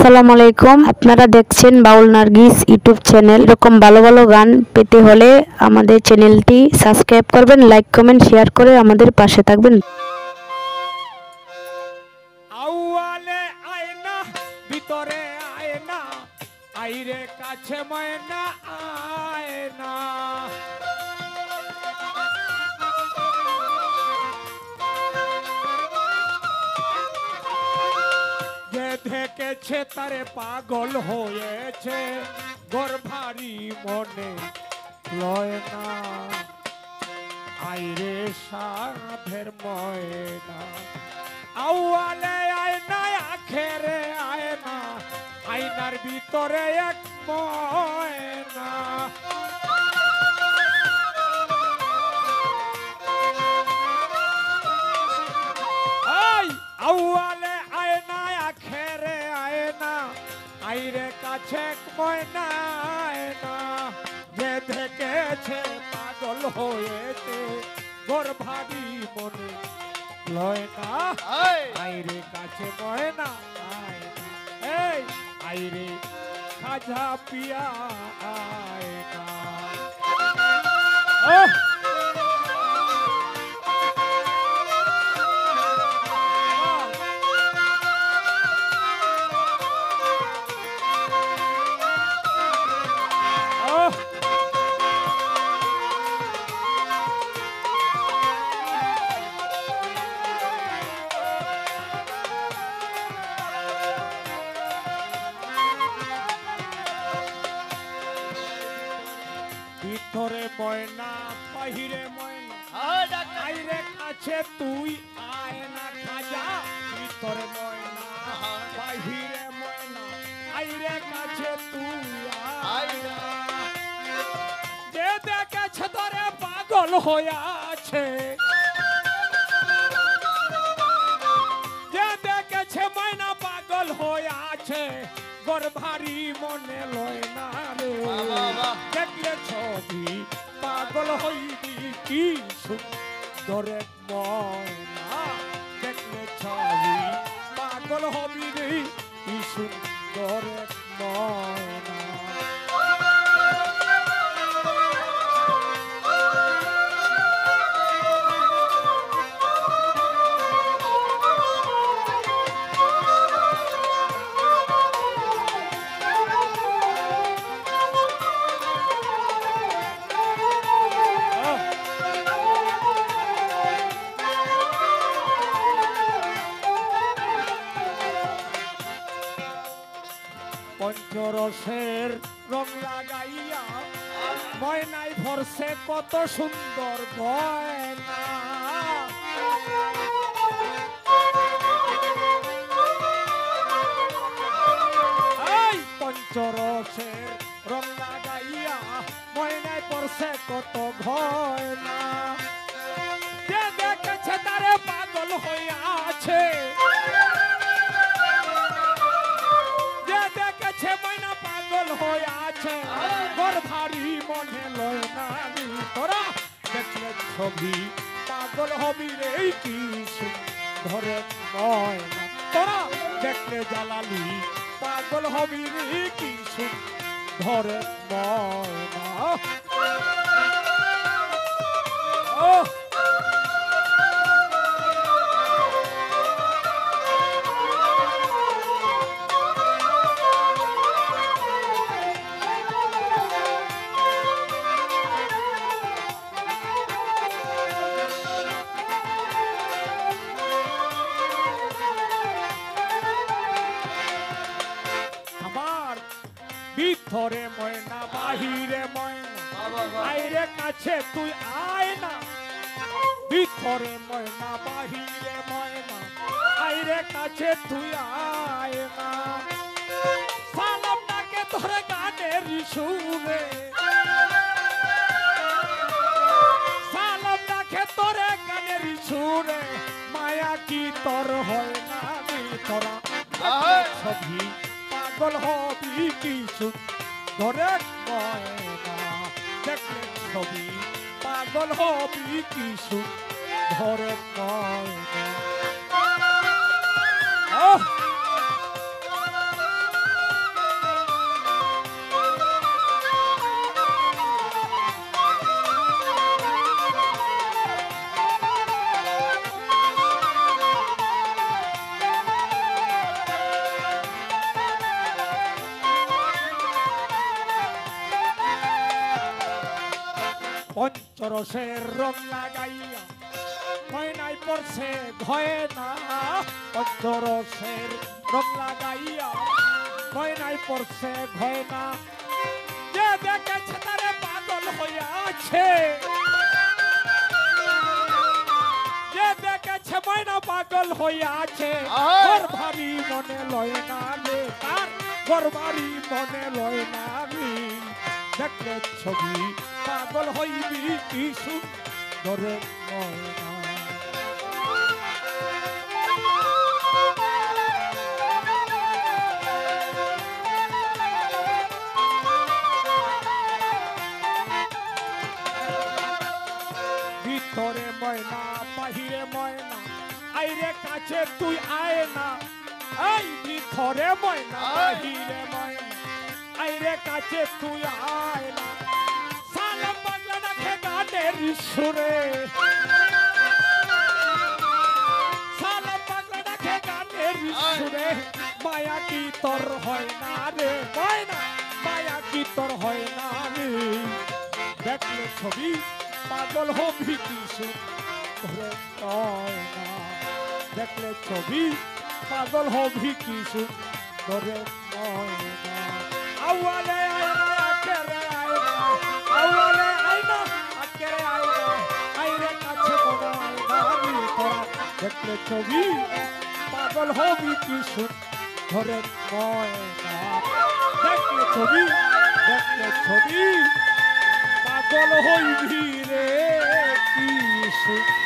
আসসালামু আলাইকুম। আপনারা দেখছেন বাউল নার্গিস ইউটিউব চ্যানেল। এরকম ভালো ভালো গান পেতে হলে আমাদের চ্যানেলটি সাবস্ক্রাইব করবেন, লাইক কমেন্ট শেয়ার করে আমাদের পাশে থাকবেন। আউয়ালে আয়না ভিতরে আয়না আইরে কাছে ময়না আয়না যে দেখেছে তারে পাগল হয়েছে ঘর ভারী মনে লয় না আইরে সাধের ময়না আউয়ালে আয়না আখেরে আয়না আয়নার ভিতরে এক ময়না আউয়ালে আয়না আখেরে আয়না আইরে কাছে এক ময়না আয়না যে দেখেছে পাগল হয়েছে ঘর ভারী মনে লয় না আইরে কাছে ময়না আয়না এই আইরে খাজা পিয়া আয়না ভিতরে ময়না বাহিরে ময়না আইরে কাছে তুই আয়না খাজা ভিতরে ময়না বাহিরে ময়না আইরে কাছে তুই আয়না যে দেখেছে তোরে পাগল হয়ে আছে যে দেখেছে ময়না পাগল হয়ে আছে ঘর ভারী মনে লয় না রে দেখলে ছবি পাগল হইবি কি সুন্দর ময়না দেখলে ছবি পাগল হবি রে কি সুন্দর ময়না পঞ্চরসের রং লাগাইয়া ময়নাই ভরসে কত সুন্দর গয়না এই পঞ্চরসের রং লাগাইয়া ময়নাই ভরসে কত গয়না যে দেখেছে তারে পাগল হইয়া আছে ময়না পাগল হয়ে আছে ঘর ভারী মনে লয় না তোরা দেখলে ছবি পাগল হবি রে কি সুন্দর ময়না তোরা দেখলে জালালি পাগল হবি রে কি সুন্দর ময়না ভিতরে ময়না বাহিরে ময়না আইরে কাছে তুই আয়না ভিতরে ময়না বাহিরে ময়না আইরে কাছে তুই আয়না সালাম ডাকে তোরে গানের সুরে সালাম ডাকে তোরে গানের সুরে মায়া কি তোর হয় না তোরা ছবি পাগল হবি কি সুন্দর ময়না দেখলে ছবি পাগল হবি কি সুন্দর ময়না পঞ্চরসের রং লাগাইয়া ময়নায় পড়ছে গয়না পঞ্চরসের রং লাগাইয়া ময়নায় পড়ছে গয়না যে দেখেছে তারে পাগল হইয়াছে যে দেখেছে ময়না পাগল হইয়াছে ওর ভারী মনে লয় না রে তার ওর ভারী মনে লয় না রে দেখলে ছবি পাগল হইবি কি সুন্দর ময়না ভিতরে ময়না বাহিরে ময়না আইরে কাছে তুই আয় না এই ভিতরে ময়না বাহিরে ময়না আইরে কাছে তুই আয় না সালাম পাগলা রাখে গানের সুরে সালাম পাগলা রাখে গানের সুরে মায়া কি তোর হয় না রে ময়না মায়া কি তোর হয় না রে দেখলে ছবি পাগল হবি কিছু করে না দেখলে ছবি পাগল হবি কিছু করে না আওয়ালে আয়না আকেরে আয়না আওয়ালে আয়না আকেরে আয়না আইরে কাছে বড় আয়না তোরা দেখলে ছবি পাগল হবি কিছু করে না দেখলে ছবি পাগল হইবি রে কি সুন্দর